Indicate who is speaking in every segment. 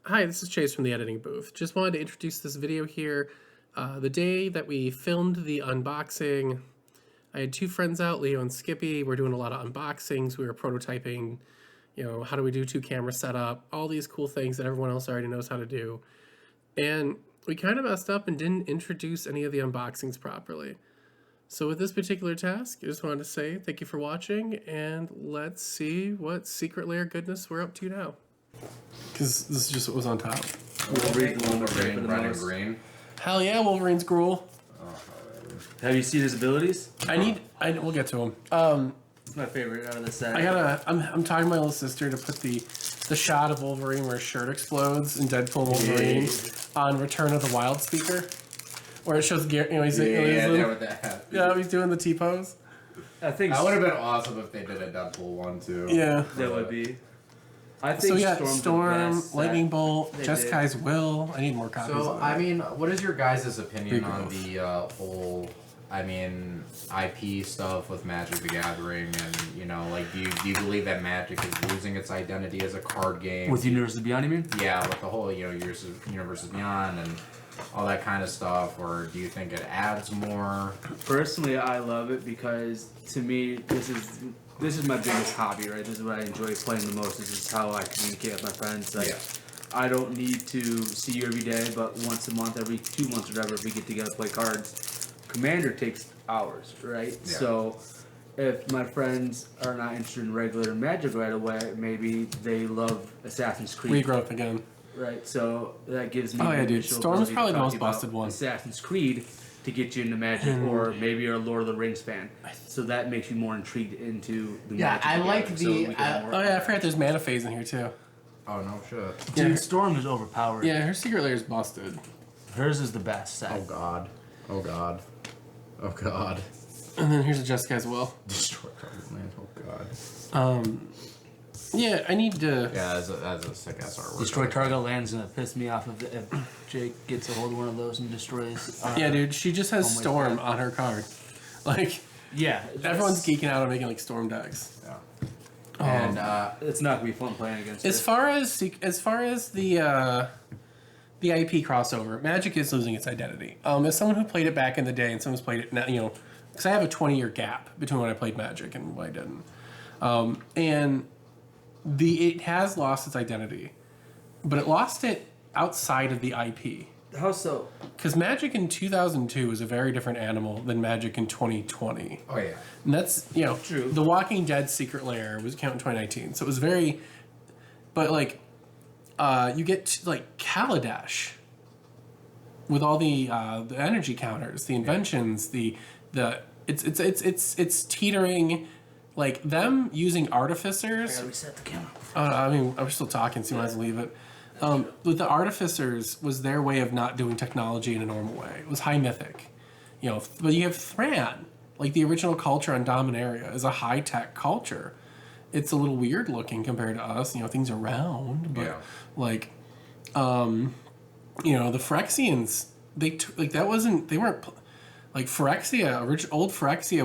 Speaker 1: Hi, this is Chase from the editing booth. Just wanted to introduce this video here. The day that we filmed the unboxing, I had two friends out, Leo and Skippy. We're doing a lot of unboxings. We were prototyping, how do we do 2-camera setup, all these cool things that everyone else already knows how to do. And we kind of messed up and didn't introduce any of the unboxings properly. So with this particular task, I just wanted to say thank you for watching, and let's see what Secret Lair goodness we're up to now. Because this is just what was on top.
Speaker 2: Wolverine, red and green.
Speaker 1: Hell yeah, Wolverine's Gruel.
Speaker 3: Have you seen his abilities?
Speaker 1: We'll get to him.
Speaker 3: It's my favorite out of the set.
Speaker 1: I'm talking to my little sister to put the shot of Wolverine where his shirt explodes in Deadpool Wolverine on Return of the Wild Speaker, where it shows Gary. He's he's doing the T-pose.
Speaker 2: I think that would have been awesome if they did a Deadpool one too.
Speaker 1: Yeah,
Speaker 3: that would be. I think
Speaker 1: so we got Storm, Lightning Bolt, Jesse's Will. I need more copies.
Speaker 2: So I mean, what is your guys' opinion on the whole? IP stuff with Magic the Gathering, and do you believe that Magic is losing its identity as a card game?
Speaker 3: With Universes Beyond, you mean?
Speaker 2: Yeah, with the whole Universes Beyond and all that kind of stuff, or do you think it adds more?
Speaker 3: Personally, I love it because to me, this is my biggest hobby, right? This is what I enjoy playing the most. This is how I communicate with my friends. I don't need to see you every day, but once a month, every 2 months, whatever, if we get together to play cards. Commander takes hours, right? Yeah. So if my friends are not interested in regular Magic right away, maybe they love Assassin's Creed.
Speaker 1: Regrowth again.
Speaker 3: Right, so that gives me
Speaker 1: dude. Storm's probably the most busted one.
Speaker 3: Assassin's Creed to get you into Magic, or maybe you're a Lord of the Rings fan. So that makes you more intrigued into the Magic.
Speaker 2: Yeah, I like the...
Speaker 1: I forgot there's Mana Phase in here too.
Speaker 2: Oh, no shit.
Speaker 3: Dude, Storm is overpowered.
Speaker 1: Yeah, her Secret Lair is busted.
Speaker 3: Hers is the best set.
Speaker 2: Oh, God. Oh, God. Oh, God.
Speaker 1: And then here's a Jesse's Will.
Speaker 2: Destroy Target Land. Oh, God.
Speaker 1: Yeah, I need to...
Speaker 2: Yeah, that's a sick-ass artwork.
Speaker 3: Destroy Target Land's gonna piss me off if Jake gets a hold of one of those and destroys...
Speaker 1: yeah, dude, she just has Storm on her card.
Speaker 3: Yeah.
Speaker 1: Everyone's geeking out on making, Storm decks.
Speaker 2: Yeah. And,
Speaker 3: it's not gonna be fun playing against her.
Speaker 1: As far as the IP crossover, Magic is losing its identity. As someone who played it back in the day and someone's played it now, because I have a 20-year gap between when I played Magic and when I didn't. And it has lost its identity, but it lost it outside of the IP.
Speaker 3: How so?
Speaker 1: Because Magic in 2002 was a very different animal than Magic in 2020.
Speaker 2: Oh, yeah.
Speaker 1: And that's,
Speaker 3: true.
Speaker 1: The Walking Dead Secret Lair was count in 2019. So it was very, but you get Kaladesh with all the energy counters, the inventions, it's teetering, them using artificers.
Speaker 3: I gotta reset the camera.
Speaker 1: I'm still talking, so you might as well leave it. With the artificers was their way of not doing technology in a normal way. It was high mythic, but you have Thran, the original culture on Dominaria is a high tech culture. It's a little weird looking compared to us. Things are round, but the Phyrexians, they weren't Phyrexia. Old Phyrexia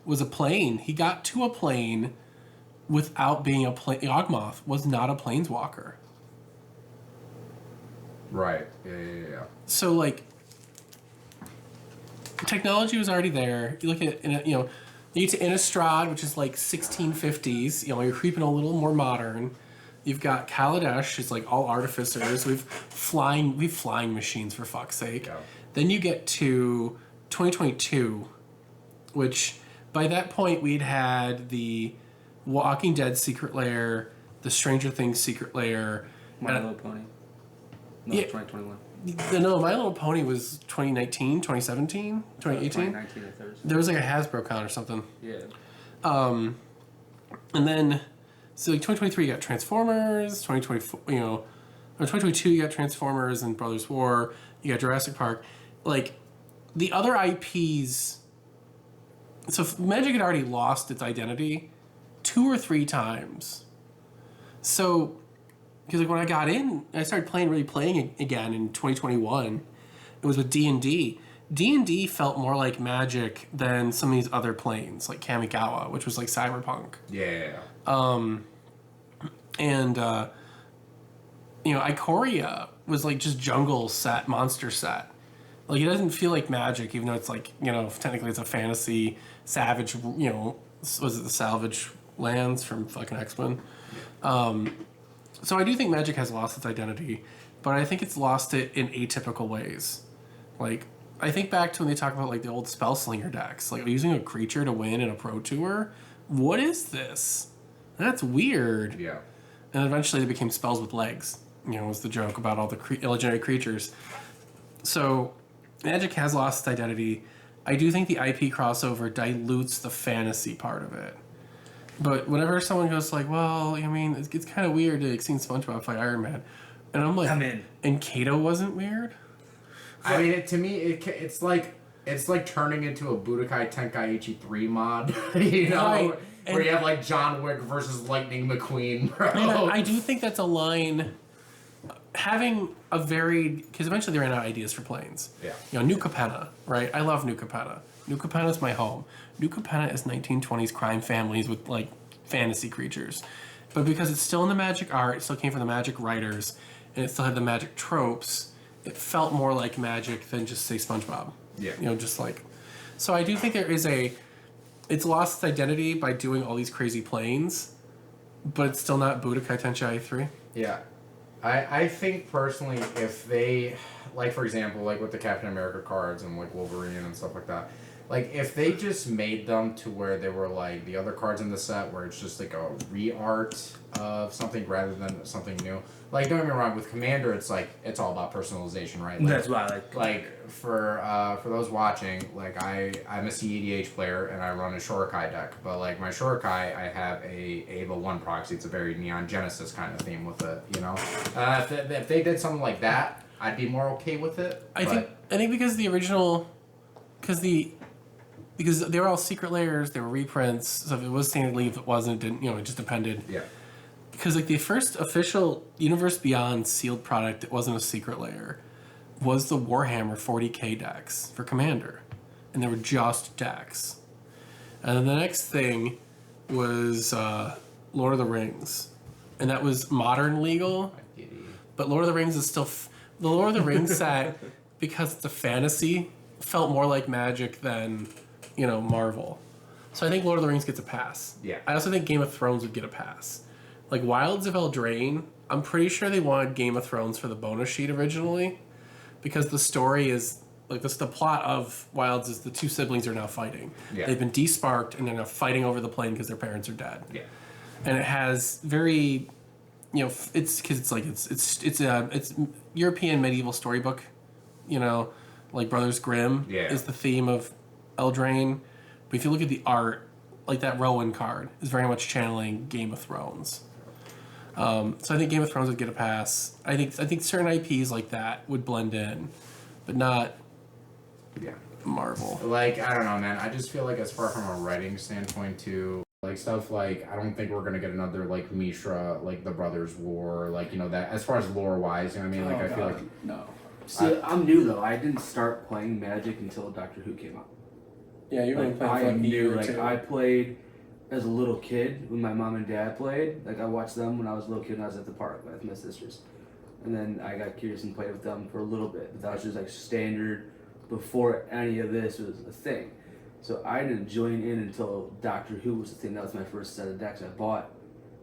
Speaker 1: was a plane. He got to a plane without being a plane. Yawgmoth was not a planeswalker.
Speaker 2: Right. Yeah.
Speaker 1: So technology was already there. You look at you get to Innistrad, which is 1650s. You're creeping a little more modern. You've got Kaladesh, it's all artificers. We've flying machines, for fuck's sake. Yeah. Then you get to 2022, which by that point we'd had the Walking Dead Secret Lair, the Stranger Things Secret Lair,
Speaker 3: My Little Pony. No, yeah, 2021.
Speaker 1: No, My Little Pony was 2019, 2017, 2018.
Speaker 3: 2019, I think.
Speaker 1: There was a Hasbro con or something.
Speaker 3: Yeah.
Speaker 1: And then, so 2023 you got Transformers, 2024, 2022 you got Transformers and Brothers War, you got Jurassic Park. The other IPs, so Magic had already lost its identity 2 or 3 times. So, because when I got in, I started really playing again in 2021. It was with D&D. D&D felt more like Magic than some of these other planes, like Kamigawa, which was Cyberpunk.
Speaker 2: Yeah.
Speaker 1: And Ikoria was like just jungle set, monster set. Like it doesn't feel like Magic, even though it's like technically it's a fantasy savage. Was it the Salvage Lands from fucking X-Men? So I do think Magic has lost its identity, but I think it's lost it in atypical ways. Like I think back to when they talk about like the old Spellslinger decks, like using a creature to win in a Pro Tour. What is this? That's weird.
Speaker 2: Yeah.
Speaker 1: And eventually they became spells with legs. Was the joke about all the legendary creatures. So Magic has lost its identity. I do think the IP crossover dilutes the fantasy part of it. But whenever someone goes like, well, I mean, it's kind of weird to see SpongeBob fight Iron Man. And I'm like,
Speaker 3: I'm in.
Speaker 1: And Kato wasn't weird?
Speaker 2: I mean, to me, it's like turning into a Budokai Tenkaichi 3 mod,
Speaker 1: Right.
Speaker 2: Where you have like John Wick versus Lightning McQueen, bro.
Speaker 1: And I do think that's a line. Having a varied, because eventually they ran out of ideas for planes.
Speaker 2: Yeah.
Speaker 1: New Capenna, right? I love New Capenna. New Capenna is my home. New Capenna is 1920s crime families with like fantasy creatures, but because it's still in the Magic art, it still came from the Magic writers, and it still had the Magic tropes. It felt more like Magic than just say SpongeBob.
Speaker 2: Yeah.
Speaker 1: Just like. So I do think there is it's lost its identity by doing all these crazy planes, but it's still not Budokai Tenkaichi 3.
Speaker 2: Yeah. I think personally, if they, like for example, like with the Captain America cards and like Wolverine and stuff like that, like if they just made them to where they were like the other cards in the set where it's just like a re-art of something rather than something new. Like don't get me wrong, with Commander it's like it's all about personalization, right? Like,
Speaker 3: That's why I
Speaker 2: like for those watching, like I'm a CEDH player and I run a Shurikai deck, but like my Shurikai I have a Ava 1 proxy. It's a very Neon Genesis kind of theme with it, if they did something like that, I'd be more okay with it.
Speaker 1: I think because the original, because they were all secret layers, they were reprints. So if it was standard leave, it wasn't. It didn't. It just depended.
Speaker 2: Yeah.
Speaker 1: Because like the first official Universe Beyond sealed product that wasn't a secret layer was the Warhammer 40k decks for Commander, and they were just decks. And then the next thing was Lord of the Rings, and that was modern legal. But Lord of the Rings is still the Lord of the Rings set, because it's a fantasy, felt more like Magic than Marvel. So I think Lord of the Rings gets a pass.
Speaker 2: Yeah.
Speaker 1: I also think Game of Thrones would get a pass. Like Wilds of Eldraine, I'm pretty sure they wanted Game of Thrones for the bonus sheet originally, because the story is like the plot of Wilds is the two siblings are now fighting.
Speaker 2: Yeah.
Speaker 1: They've been desparked and they're now fighting over the plane because their parents are dead.
Speaker 2: Yeah.
Speaker 1: And it has very, it's because it's like it's European medieval storybook, like Brothers Grimm is the theme of Eldraine. But if you look at the art, like that Rowan card is very much channeling Game of Thrones. So I think Game of Thrones would get a pass. I think certain IPs like that would blend in, but not Marvel.
Speaker 2: Like, I don't know, man. I just feel like as far from a writing standpoint too, like stuff like I don't think we're gonna get another like Mishra, like the Brothers War, like that as far as lore wise, I mean? Like I feel like
Speaker 3: no. See, I'm new though. I didn't start playing Magic until Doctor Who came out.
Speaker 1: Yeah, you've been playing
Speaker 3: I
Speaker 1: for like a
Speaker 3: knew,
Speaker 1: year or
Speaker 3: like
Speaker 1: two.
Speaker 3: I played as a little kid when my mom and dad played. Like I watched them when I was a little kid and I was at the park with my sisters. And then I got curious and played with them for a little bit. But that was just like standard before any of this was a thing. So I didn't join in until Doctor Who was a thing. That was my first set of decks I bought.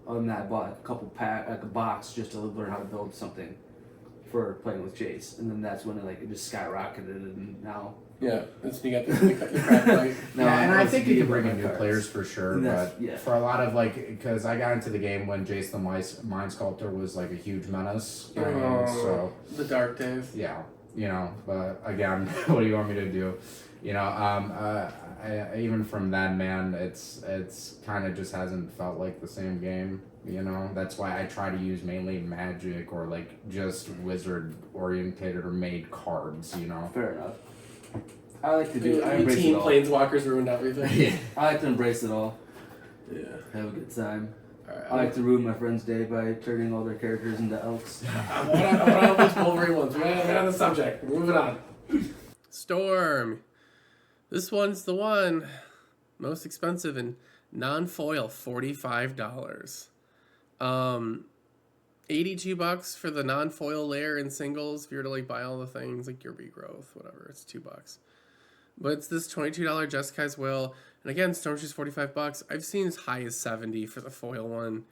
Speaker 3: Other than that, I bought a couple like a box just to learn how to build something for playing with Jace. And then that's when it just skyrocketed and now.
Speaker 1: Yeah, that's you got the crap like.
Speaker 2: And I think you can bring in
Speaker 3: my
Speaker 2: new
Speaker 3: cards.
Speaker 2: players for sure, but for a lot of because I got into the game when Jace the Mind Sculptor was like a huge menace, so
Speaker 1: The dark days.
Speaker 2: yeah, but again, what do you want me to do? I, even from then, man, it's kind of just hasn't felt like the same game. That's why I try to use mainly Magic or like just Wizard orientated or made cards.
Speaker 3: Fair enough. I like to do. I
Speaker 1: Your
Speaker 3: embrace
Speaker 1: team
Speaker 3: it all.
Speaker 1: Planeswalkers ruined everything.
Speaker 3: I like to embrace it all.
Speaker 1: Yeah.
Speaker 3: Have a good time.
Speaker 1: All right.
Speaker 3: I like to ruin my friend's day by turning all their characters into elks.
Speaker 1: I want those Wolverine ones. We're on the subject. Moving on. Storm. This one's the one. Most expensive in non-foil, $45. $82 for the non-foil layer and singles. If you were to like buy all the things like your regrowth, whatever, it's $2. But it's this $22 Jessica's Will, and again, Storm Shoe's $45. I've seen as high as $70 for the foil one.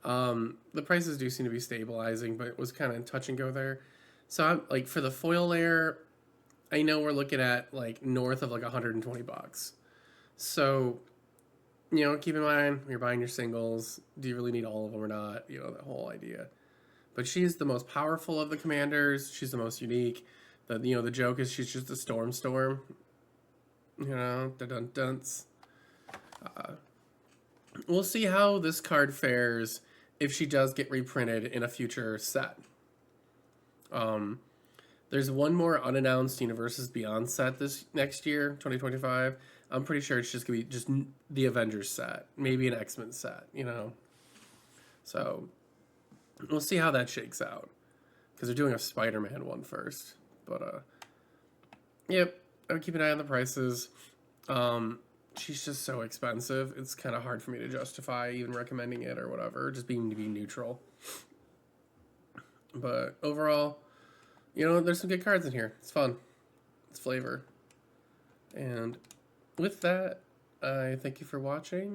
Speaker 1: The prices do seem to be stabilizing, but it was kind of touch and go there. So I'm like for the foil layer, I know we're looking at like north of like $120. So, you know, keep in mind when you're buying your singles, do you really need all of them or not? You know, that whole idea. But she's the most powerful of the commanders. She's the most unique. The joke is she's just a storm. You know, the dun-dunts. We'll see how this card fares if she does get reprinted in a future set. There's one more unannounced Universes Beyond set this next year, 2025. I'm pretty sure it's just going to be just the Avengers set. Maybe an X-Men set, you know. So, we'll see how that shakes out. Because they're doing a Spider-Man one first. But, yep. I would keep an eye on the prices. She's just so expensive. It's kind of hard for me to justify even recommending it or whatever. Just being to be neutral. But overall, you know, there's some good cards in here. It's fun. It's flavor. And with that, I thank you for watching.